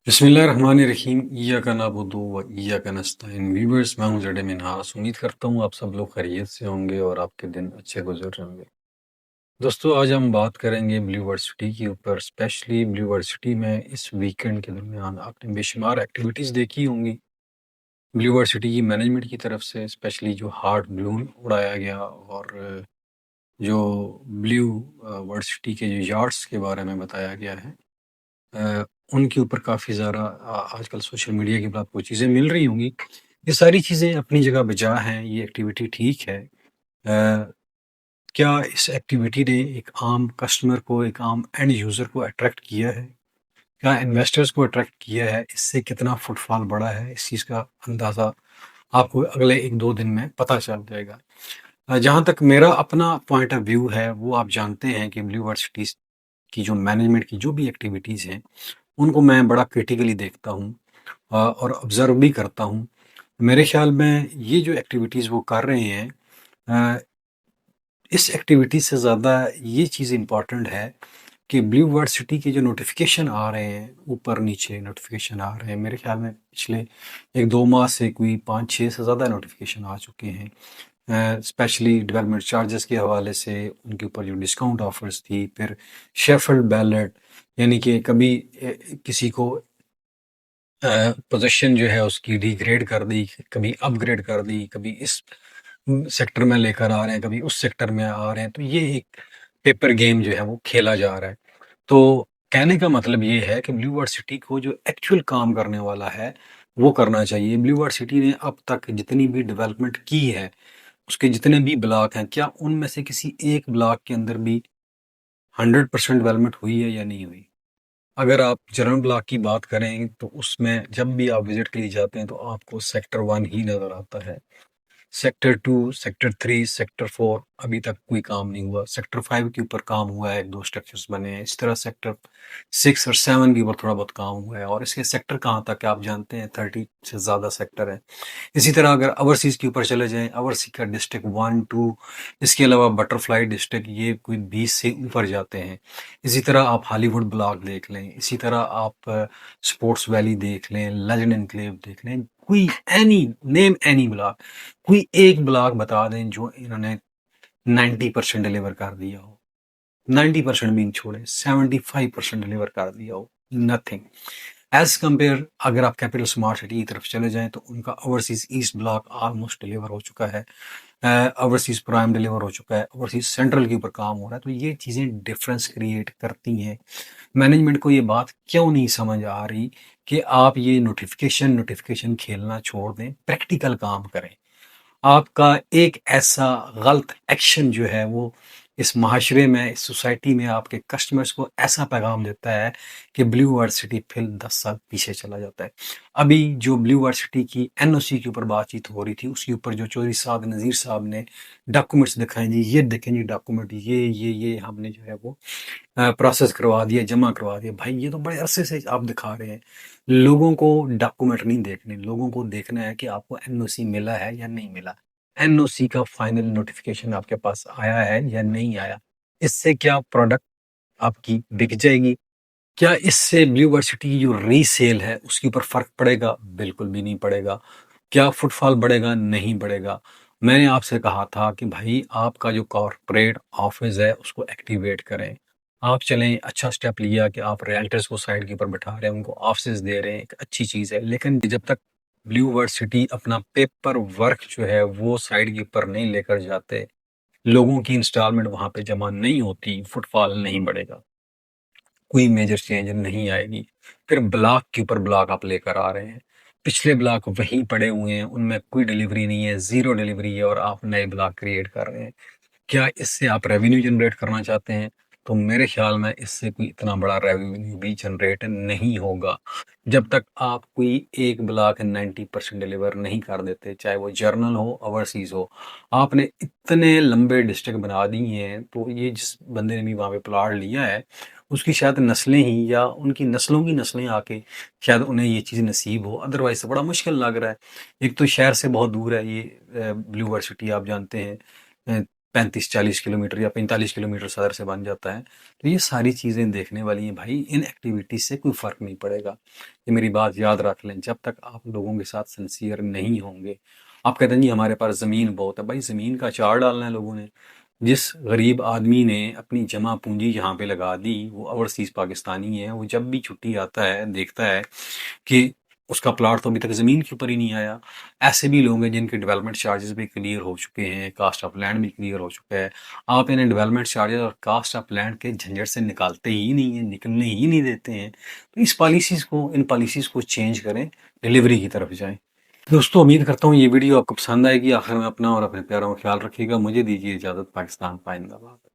बिस्मिल्लाहिर्रहमानिर्रहीम इय्याका नअबुदु व इय्याका नस्तईन। व्यूअर्स, मैं हूं ज़ैड मिन्हास। उम्मीद करता हूं आप सब लोग खैरियत से होंगे और आपके दिन अच्छे गुजर रहे होंगे। दोस्तों, आज हम बात करेंगे ब्लू वर्सिटी के ऊपर। स्पेशली ब्लू वर्सिटी में इस वीकेंड के दरमियान आपने बेशुमार एक्टिविटीज़ देखी होंगी ब्लू वर्सिटी की मैनेजमेंट की तरफ से। स्पेशली जो हार्ट बलून उड़ाया गया और जो ब्लू वर्सिटी के जो यार्ड्स के बारे में बताया गया है, अ, उनके ऊपर काफ़ी ज़्यादा आजकल सोशल मीडिया के बाद आपको चीज़ें मिल रही होंगी। ये सारी चीज़ें अपनी जगह बेजा हैं, ये एक्टिविटी ठीक है। क्या इस एक्टिविटी ने एक आम कस्टमर को, एक आम एंड यूज़र को अट्रैक्ट किया है? क्या इन्वेस्टर्स को अट्रैक्ट किया है? इससे कितना फुटफॉल बढ़ा है? इस चीज़ का अंदाज़ा आपको अगले 1-2 दिन में पता चल जाएगा। जहाँ तक मेरा अपना पॉइंट ऑफ व्यू है, वो आप जानते हैं कि ब्लू वर्सिटीज़ की जो मैनेजमेंट की जो भी एक्टिविटीज़ हैं, उनको मैं बड़ा क्रिटिकली देखता हूँ और ऑब्ज़र्व भी करता हूँ। मेरे ख़्याल में ये जो एक्टिविटीज़ वो कर रहे हैं, अ, इस एक्टिविटी से ज़्यादा ये चीज़ इम्पॉर्टेंट है कि ब्लू वर्ड सिटी के जो नोटिफ़िकेशन आ रहे हैं, ऊपर-नीचे नोटिफ़िकेशन आ रहे हैं, मेरे ख़्याल में पिछले 1-2 माह से कोई 5-6 से ज़्यादा नोटिफ़िकेशन आ चुके हैं। स्पेशली डेवलपमेंट चार्जेस के हवाले से, उनके ऊपर जो डिस्काउंट ऑफ़र्स थी, फिर शेफ़ील्ड बैलेट, यानी कि कभी किसी को पोज़ीशन जो है उसकी डिग्रेड कर दी, कभी अपग्रेड कर दी, कभी इस सेक्टर में लेकर आ रहे हैं, कभी उस सेक्टर में आ रहे हैं। तो ये एक पेपर गेम जो है वो खेला जा रहा है। तो कहने का मतलब ये है कि ब्लू वर्ड सिटी को जो एक्चुअल काम करने वाला है, वो करना चाहिए। ब्लू वर्ड सिटी ने अब तक जितनी भी डेवलपमेंट की है, उसके जितने भी ब्लॉक हैं, क्या उनमें से किसी एक ब्लॉक के अंदर भी 100% डेवलपमेंट हुई है या नहीं हुई? अगर आप जनरल ब्लॉक की बात करें तो उसमें जब भी आप विजिट के लिए जाते हैं तो आपको सेक्टर 1 ही नज़र आता है। सेक्टर 2, सेक्टर 3, सेक्टर 4 अभी तक कोई काम नहीं हुआ। सेक्टर 5 के ऊपर काम हुआ है, 1-2 स्ट्रक्चर्स बने हैं। इस तरह सेक्टर 6 और 7 के ऊपर थोड़ा बहुत काम हुआ है और इसके सेक्टर कहाँ तक है आप जानते हैं, 30 से ज़्यादा सेक्टर है। इसी तरह अगर ओवरसीज़ के ऊपर चले जाएँ, ओवरसी का डिस्ट्रिक्ट 1, 2, इसके अलावा बटरफ्लाई डिस्ट्रिक्ट, ये कोई 20 से ऊपर जाते हैं। इसी तरह आप हॉलीवुड ब्लॉक देख लें, इसी तरह आप स्पोर्ट्स वैली देख लें, लेजेंड एन्क्लेव देख लें, कोई एनी नेम एनी ब्लॉक, कोई एक ब्लॉक बता दें जो इन्होंने 90% डिलीवर कर दिया हो। 90% भी छोड़े, 75% डिलीवर कर दिया हो, नथिंग। एज़ कंपेयर अगर आप कैपिटल स्मार्ट सिटी की तरफ चले जाएँ तो उनका overseas east block almost deliver हो चुका है। ओवरसीज़ प्राइम डिलीवर हो चुका है, ओवरसीज़ सेंट्रल के ऊपर काम हो रहा है, तो ये चीज़ें डिफरेंस क्रिएट करती हैं। मैनेजमेंट को ये बात क्यों नहीं समझ आ रही कि आप ये नोटिफ़िकेशन खेलना छोड़ दें, प्रैक्टिकल काम करें। आपका एक ऐसा गलत एक्शन जो है वो इस माशरे में, इस सोसाइटी में आपके कस्टमर्स को ऐसा पैगाम देता है कि ब्लू वर्ड सिटी फिर 10 साल पीछे चला जाता है। अभी जो ब्लू वर्ड सिटी की एनओसी के ऊपर बातचीत हो रही थी, उसके ऊपर जो चौधरी साहब नज़ीर साहब ने डॉक्यूमेंट्स दिखाए जी, ये देखें जी डॉक्यूमेंट, ये हमने जो है वो प्रोसेस करवा दिया, जमा करवा दिया। भाई ये तो बड़े अरसे से आप दिखा रहे हैं। लोगों को डॉक्यूमेंट नहीं देखने, लोगों को देखना है कि आपको एनओसी मिला है या नहीं मिला। एनओसी का फाइनल नोटिफिकेशन आपके पास आया है या नहीं आया। इससे क्या प्रोडक्ट आपकी बिक जाएगी? क्या इससे ब्लू वर्सिटी की जो रीसेल है उसके ऊपर फ़र्क पड़ेगा? बिल्कुल भी नहीं पड़ेगा। क्या फुटफॉल बढ़ेगा? नहीं बढ़ेगा। मैंने आपसे कहा था कि भाई आपका जो कॉर्पोरेट ऑफ़िस है उसको एक्टिवेट करें। आप चलें, अच्छा स्टेप लिया कि आप रियल्टर्स को साइड के ऊपर बिठा रहे हैं, उनको ऑफ़िसेज़ दे रहे हैं, एक अच्छी चीज़ है। लेकिन जब तक ब्लू वर्सिटी अपना पेपर वर्क जो है वो साइड के ऊपर नहीं लेकर जाते, लोगों की इंस्टॉलमेंट वहाँ पे जमा नहीं होती, फुटफॉल नहीं बढ़ेगा। कोई मेजर चेंज नहीं आएगी। फिर ब्लॉक के ऊपर ब्लॉक आप लेकर आ रहे हैं। पिछले ब्लॉक वहीं पड़े हुए हैं, उनमें कोई डिलीवरी नहीं है, ज़ीरो डिलीवरी है और आप नए ब्लॉक क्रिएट कर रहे हैं। क्या इससे आप रेवेन्यू जनरेट करना चाहते हैं? तो मेरे ख्याल में इससे कोई इतना बड़ा रेवेन्यू भी जनरेट नहीं होगा। जब तक आप कोई एक ब्लॉक 90% डिलीवर नहीं कर देते, चाहे वो जर्नल हो, ओवरसीज़ हो। आपने इतने लंबे डिस्ट्रिक्ट बना दिए हैं, तो ये जिस बंदे ने भी वहाँ पे प्लॉट लिया है, उसकी शायद नस्लें ही या उनकी नस्लों की नस्लें आके शायद उन्हें ये चीज़ नसीब हो, अदरवाइज़ तो बड़ा मुश्किल लग रहा है। एक तो शहर से बहुत दूर है ये ब्लू वर्सिटी, आप जानते हैं। 35-40 किलोमीटर या 45 किलोमीटर सदर से बन जाता है। तो ये सारी चीज़ें देखने वाली हैं भाई, इन एक्टिविटीज़ से कोई फ़र्क नहीं पड़ेगा। ये मेरी बात याद रख लें, जब तक आप लोगों के साथ सिंसियर नहीं होंगे। आप कहते हैं जी हमारे पास ज़मीन बहुत है, भाई ज़मीन का अचार डालना है लोगों ने। जिस गरीब आदमी ने अपनी जमा पूंजी यहाँ पे लगा दी, वो ओवरसीज़ पाकिस्तानी है, वो जब भी छुट्टी आता है देखता है कि उसका प्लॉट तो अभी तक ज़मीन के ऊपर ही नहीं आया। ऐसे भी लोग हैं जिनके डेवलपमेंट चार्जेस भी क्लियर हो चुके हैं, कास्ट ऑफ लैंड भी क्लियर हो चुका है। आप इन्हें डेवलपमेंट चार्जेस और कास्ट ऑफ लैंड के झंझट से निकालते ही नहीं हैं, निकलने ही नहीं देते हैं। तो इन पॉलिसीज़ को चेंज करें, डिलीवरी की तरफ जाएं। दोस्तों, उम्मीद करता हूँ ये वीडियो आपको पसंद आएगी। आखिर में अपना और अपने प्यारों का ख्याल रखिएगा। मुझे दीजिए इजाज़त। पाकिस्तान जिंदाबाद।